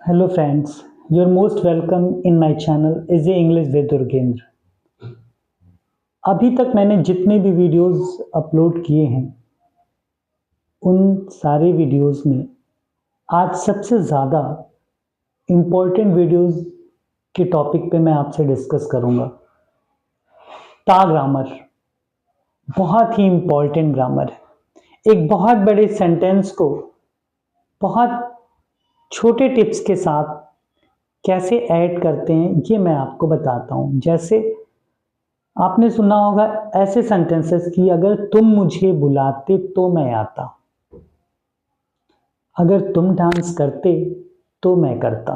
Hello friends, you're most welcome in my channel Easy English with दुर्गेंद्र। अभी तक मैंने जितने भी वीडियोस अपलोड किए हैं उन सारे वीडियोस में आज सबसे ज़्यादा इम्पोर्टेंट वीडियोस के टॉपिक पे मैं आपसे डिस्कस करूँगा। ता ग्रामर बहुत ही इम्पोर्टेंट ग्रामर है। एक बहुत बड़े सेंटेंस को बहुत छोटे टिप्स के साथ कैसे ऐड करते हैं ये मैं आपको बताता हूँ। जैसे आपने सुना होगा ऐसे सेंटेंसेस कि अगर तुम मुझे बुलाते तो मैं आता, अगर तुम डांस करते तो मैं करता,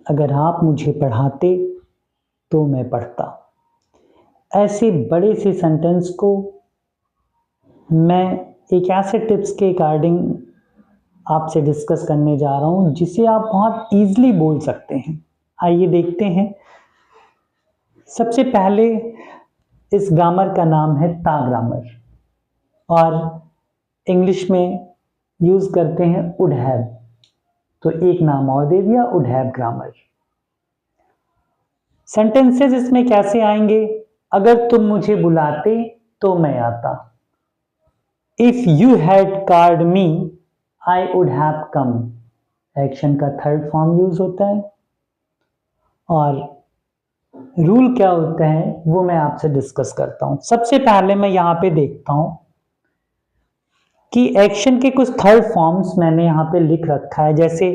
अगर आप मुझे पढ़ाते तो मैं पढ़ता। ऐसे बड़े से सेंटेंस को मैं एक ऐसे टिप्स के अकॉर्डिंग आपसे डिस्कस करने जा रहा हूं जिसे आप बहुत इजीली बोल सकते हैं। आइए देखते हैं। सबसे पहले इस ग्रामर का नाम है ता ग्रामर और इंग्लिश में यूज करते हैं वुड हैव, तो एक नाम और दे दिया वुड हैव ग्रामर। सेंटेंसेस इसमें कैसे आएंगे? अगर तुम मुझे बुलाते तो मैं आता, if you had called me I would have come, action का थर्ड फॉर्म यूज होता है। और रूल क्या होता है वो मैं आपसे डिस्कस करता हूं। सबसे पहले मैं यहां पे देखता हूं कि एक्शन के कुछ थर्ड फॉर्म्स मैंने यहां पे लिख रखा है, जैसे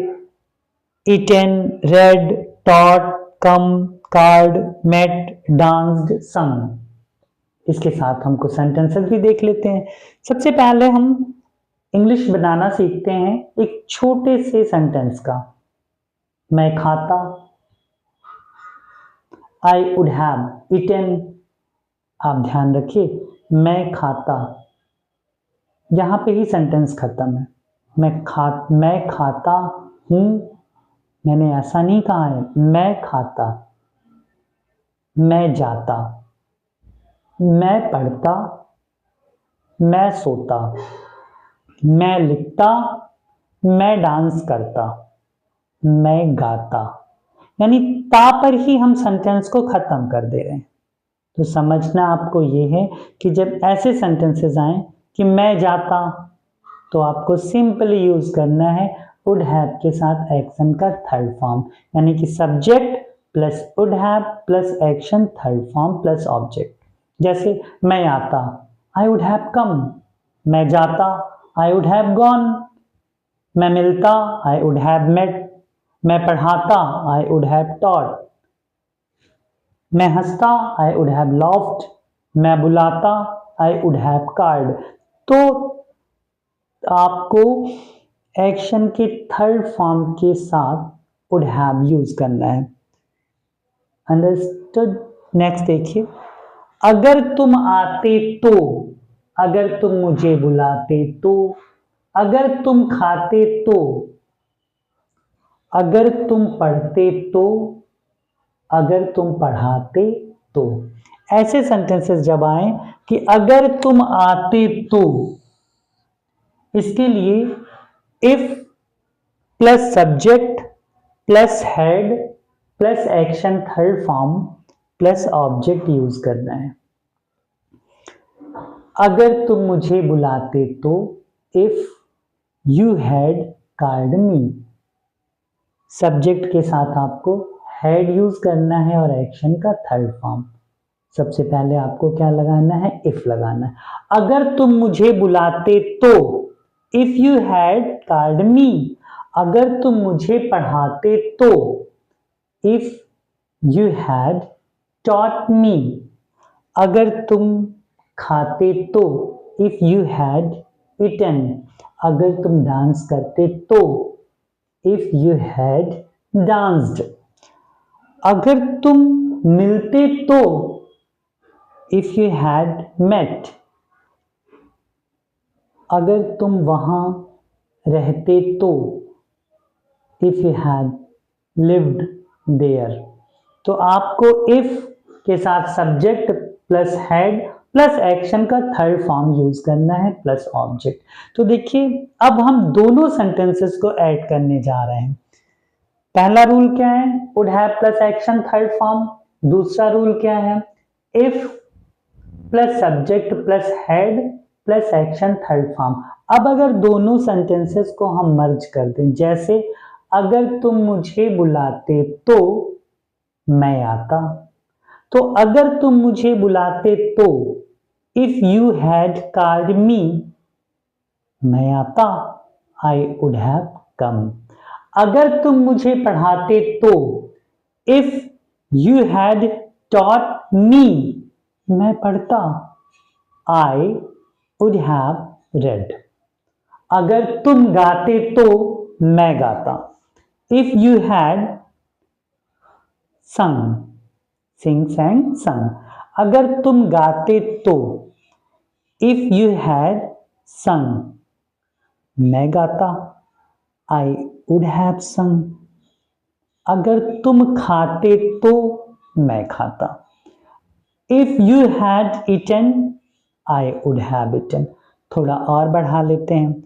ईटन, रेड, टॉट, कम, कार्ड, मेट, डांस्ड, संग। इसके साथ हम कुछ सेंटेंसेस भी देख लेते हैं। सबसे पहले हम इंग्लिश बनाना सीखते हैं एक छोटे से सेंटेंस का। मैं खाता, आई वुड हैव ईटन। आप ध्यान रखिए, मैं खाता, यहां पे ही सेंटेंस खत्म है। मैं खाता हूं, मैंने ऐसा नहीं कहा है। मैं खाता, मैं जाता, मैं पढ़ता, मैं सोता, मैं लिखता, मैं डांस करता, मैं गाता। यानी ता पर ही हम सेंटेंस को खत्म कर दे रहे हैं। तो समझना आपको ये है कि जब ऐसे सेंटेंसेस आए कि मैं जाता, तो आपको सिंपली यूज करना है वुड हैव के साथ एक्शन का थर्ड फॉर्म, यानी कि subject plus would have plus action third form plus object. जैसे मैं आता, आई वुड हैव कम। मैं जाता, आई वुड हैव गॉन। मैं मिलता, आई वुड हैव मेट। मैं पढ़ाता, आई वुड हैव टॉट। मैं हंसता, आई वुड हैव लॉफ्ड। मैं बुलाता, आई वुड हैव कॉल्ड। तो आपको एक्शन के थर्ड फॉर्म के साथ वुड हैव यूज करना है। अंडरस्टूड? नेक्स्ट देखिए, अगर तुम आते तो, अगर तुम मुझे बुलाते तो, अगर तुम खाते तो, अगर तुम पढ़ते तो, अगर तुम पढ़ाते तो। ऐसे सेंटेंसेस जब आए कि अगर तुम आते तो, इसके लिए if plus subject plus head plus action third form plus object use करना है। अगर तुम मुझे बुलाते तो, if you had called me. Subject के साथ आपको हैड यूज करना है और एक्शन का थर्ड फॉर्म। सबसे पहले आपको क्या लगाना है? इफ लगाना है। अगर तुम मुझे बुलाते तो, if you had called me. अगर तुम मुझे पढ़ाते तो, if you had taught me. अगर तुम खाते तो, इफ यू हैड ईटन। अगर तुम डांस करते तो, इफ यू हैड डांस्ड। अगर तुम मिलते तो, इफ यू हैड मेट। अगर तुम वहां रहते तो, if you had lived there. तो आपको इफ के साथ subject plus had plus action का थर्ड फॉर्म यूज करना है प्लस ऑब्जेक्ट। तो देखिए अब हम दोनों सेंटेंसेस को ऐड करने जा रहे हैं। पहला रूल क्या है, would have plus action third form. दूसरा रूल क्या है, if plus subject plus had plus action third form. अब अगर दोनों सेंटेंसेस को हम मर्ज कर दें, जैसे अगर तुम मुझे बुलाते तो मैं आता, तो अगर तुम मुझे बुलाते तो if you had called me, मैं आता, आई वुड हैव कम। अगर तुम मुझे पढ़ाते तो if you had taught me, मैं पढ़ता, आई वुड हैव रेड। अगर तुम गाते तो मैं गाता, इफ यू हैड संग, सिंग sang संग। अगर तुम गाते तो इफ यू हैड संग, मैं गाता, आई वुड हैव संग। अगर तुम खाते तो मैं खाता, if you had eaten I would have eaten. थोड़ा और बढ़ा लेते हैं,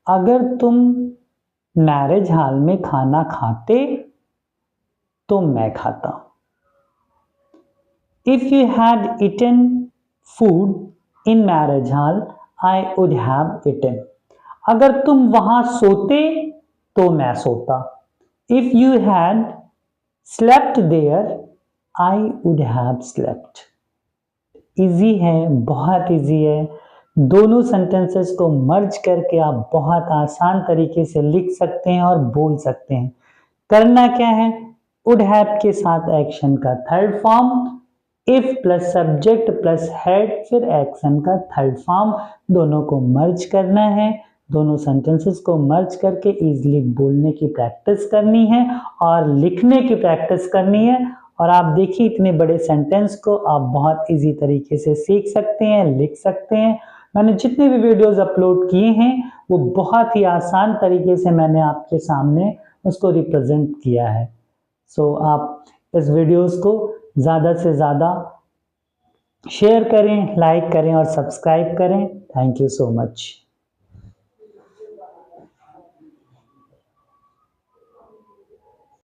अगर तुम मैरिज हॉल में खाना खाते तो मैं खाता, if you had eaten food in marriage hall I would have eaten. अगर तुम वहां सोते तो मैं सोता, if you had slept there I would have slept. Easy है, बहुत इजी है। दोनों सेंटेंसेस को मर्ज करके आप बहुत आसान तरीके से लिख सकते हैं और बोल सकते हैं। करना क्या है, वुड हैव के साथ एक्शन का third form, if plus subject plus had फिर एक्शन का थर्ड फॉर्म, दोनों को मर्ज करना है। दोनों सेंटेंसेस को मर्ज करके इजीली बोलने की प्रैक्टिस करनी है और लिखने की प्रैक्टिस करनी है। और आप देखिए इतने बड़े सेंटेंस को आप बहुत इजी तरीके से सीख सकते हैं, लिख सकते हैं। मैंने जितने भी वीडियोस अपलोड किए हैं वो बहुत ही आसान तरीके से मैंने आपके सामने उसको रिप्रेजेंट किया है। सो आप इस वीडियोस को ज़्यादा से ज़्यादा शेयर करें, लाइक करें और सब्सक्राइब करें। Thank you so much.